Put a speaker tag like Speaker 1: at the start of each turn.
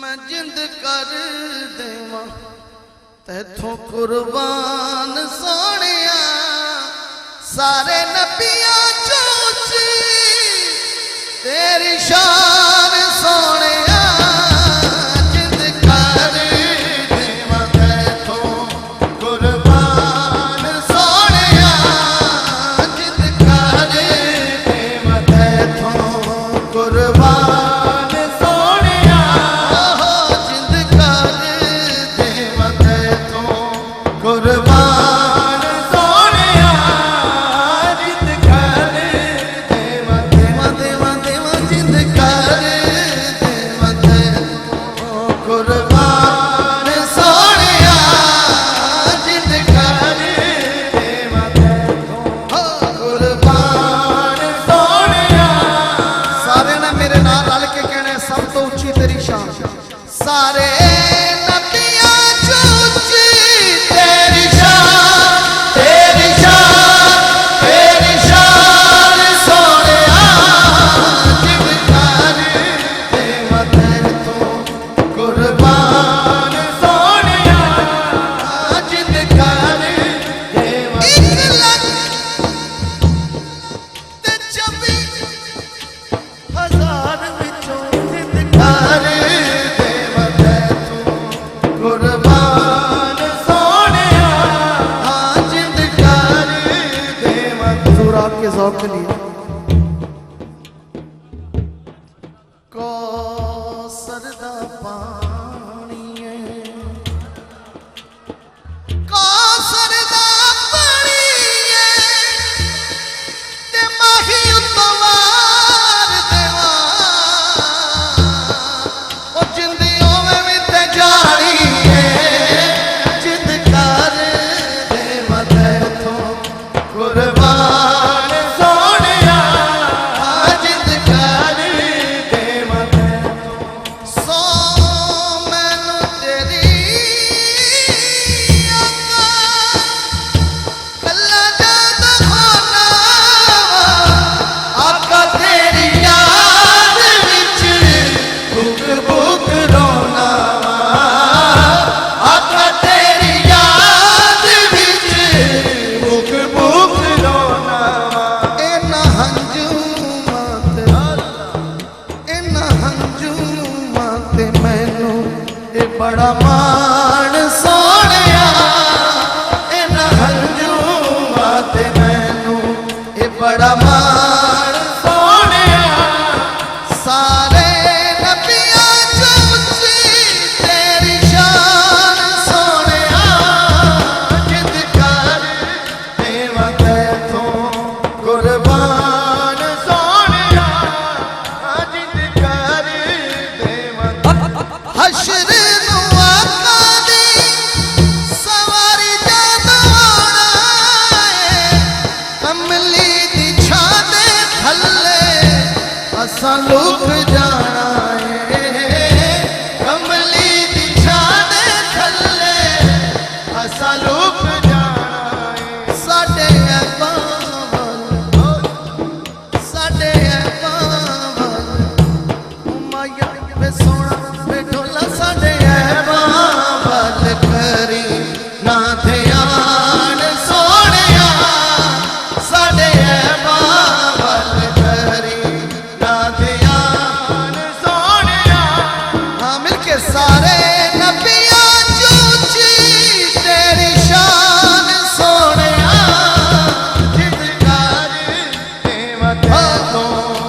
Speaker 1: मैं जिंद कर देवा तैथों कुर्बान सोनिया सारे नबियां चूची तेरी शान सोनिया जिंद कर देवा तैथों कुर्बान सोनिया जिंद कर देवा तैथों कुर्बान कुर्बान सोनिया जिंद कर देवा देवा देवा देवा जिंद कर देवा कुर्बान सोनिया जिंद कर देवा कुर्बान सोनिया सारे ने मेरे नाल रल के कहने सब तो उच्ची तेरी शान सारे के ज़ौक़ के लिए कौसर दा पानी है कौसर दा पानी है ते माही उतवार देवा ओ जिंदियों में भी ते जानी है जिंद कर देवा तैथों कुर्बान बड़ा मान सोनिया इन्हां हंझूआं ते मैनू ये बड़ा मान सोनिया सारे नबियां चों उच्ची तेरी शान सोनिया जिंद कर देवा तैथों कुर्बान सोनिया जिंद कर देवा हश्र लुक जाना है कमली दी छाद थल्ले असा लुक जाना है साडे साडे माया वे सोना वे ढोला साडे बाल करी ना ध्यान सोनिया साडे सारे नबियां चूची तेरी शान सोनिया जिंद कर देवा तैथों